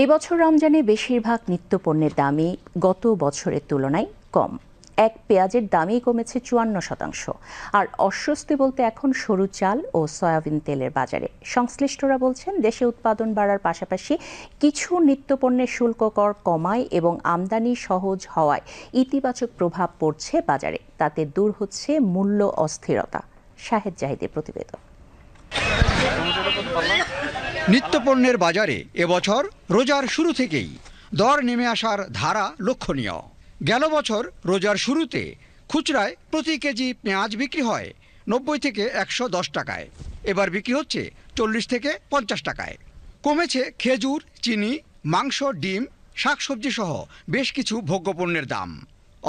এবছর রমজানে বেশিরভাগ নিত্যপণ্যের দামই গত বছরের তুলনায় কম। এক পেঁয়াজের দামই কমেছে ৫৪%। আর অস্বস্তি বলতে এখন সরু চাল ও সয়াবিন তেলের বাজারে। সংশ্লিষ্টরা বলছেন, দেশে উৎপাদন বাড়ার পাশাপাশি কিছু নিত্যপণ্যের শুল্ক কর কমায় এবং আমদানি সহজ হওয়ায় ইতিবাচক প্রভাব পড়ছে বাজারে। তাতে দূর হচ্ছে মূল্য অস্থিরতা। শাহেদ জাহিদের প্রতিবেদন। নিত্যপণ্যের বাজারে এবছর রোজার শুরু থেকেই দর নেমে আসার ধারা লক্ষণীয়। গেল বছর রোজার শুরুতে খুচরায় প্রতি কেজি পেঁয়াজ বিক্রি হয় ৯০ থেকে ১১০ টাকায়, এবার বিক্রি হচ্ছে ৪০ থেকে ৫০ টাকায়। কমেছে খেজুর, চিনি, মাংস, ডিম, শাকসবজি সহ বেশ কিছু ভোগ্যপণ্যের দাম।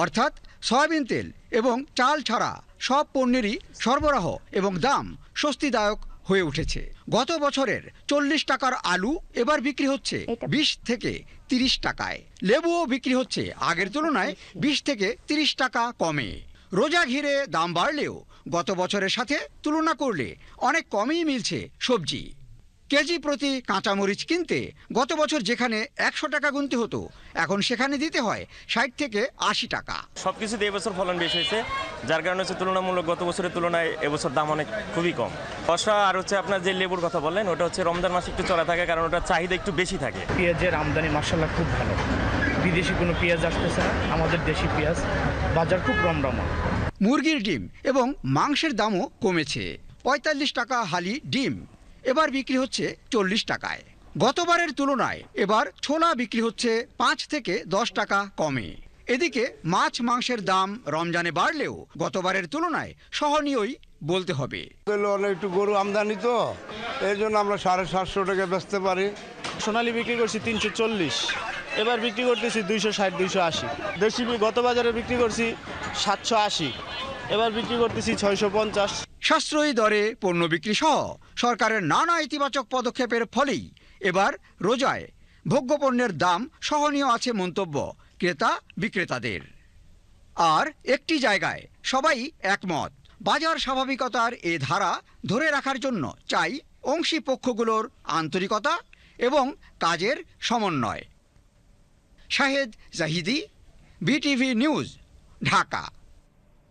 অর্থাৎ সয়াবিন তেল এবং চাল ছাড়া সব পণ্যেরই সরবরাহ এবং দাম স্বস্তিদায়ক হয়ে উঠেছে। গত বছরের ৪০ টাকার আলু এবার বিক্রি হচ্ছে ২০ থেকে ৩০ টাকায়। লেবুও বিক্রি হচ্ছে আগের তুলনায় ২০ থেকে ৩০ টাকা কমে। রোজা ঘিরে দাম বাড়লেও গত বছরের সাথে তুলনা করলে অনেক কমই মিলছে সবজি। কেজি প্রতি কাঁচামরিচ কিনতে গত বছর যেখানে ১০০ টাকা গুনতে হতো, এখন সেখানে দিতে হয় ৬০ থেকে ৮০ টাকা। সবকিছুতে এবছর ফলন বেশি হয়েছে, যার কারণে হচ্ছে তুলনামূলক গত বছরের তুলনায় এবছর দাম অনেক খুবই কম। শসা আর হচ্ছে আপনার যে লেবুর কথা বললেন, ওটা হচ্ছে রমজান মাসে একটু চড়া থাকে, কারণ ওটার চাহিদা একটু বেশি থাকে। পেঁয়াজের আমদানি মাশাআল্লাহ খুব ভালো, বিদেশি কোনো পেঁয়াজ আসতেছে না, আমাদের দেশি পেঁয়াজ, বাজার খুব রমরমা। মুরগির ডিম এবং মাংসের দামও কমেছে। ৪৫ টাকা হালি ডিম এবার বিক্রি হচ্ছে ৪০ টাকায়। গতবারের তুলনায় এবার ছোলা বিক্রি হচ্ছে ৫ থেকে ১০ টাকা কমে। এদিকে মাছ মাংসের দাম রমজানে বাড়লেও গতবারের তুলনায় সহনীয়ই বলতে হবে। একটু গরু আমদানি তো, এর জন্য আমরা ৭৫০ টাকা বেচতে পারি। সোনালী বিক্রি করছি ৩৪০, এবার বিক্রি করতেছি ২৬০ ২৮০। দেশি গত বাজারে বিক্রি করছি ৭৮০, এবার বিক্রি করতেছি ৬৫০। সাশ্রয়ী দরে পণ্য বিক্রি সহ সরকারের নানা ইতিবাচক পদক্ষেপের ফলেই এবার রোজায় ভোগ্যপণ্যের দাম সহনীয় আছে মন্তব্য ক্রেতা বিক্রেতাদের। আর একটি জায়গায় সবাই একমত, বাজার স্বাভাবিকতার এ ধারা ধরে রাখার জন্য চাই অংশী পক্ষগুলোর আন্তরিকতা এবং কাজের সমন্বয়। Shahed Zahidi, BTV news, Dhaka.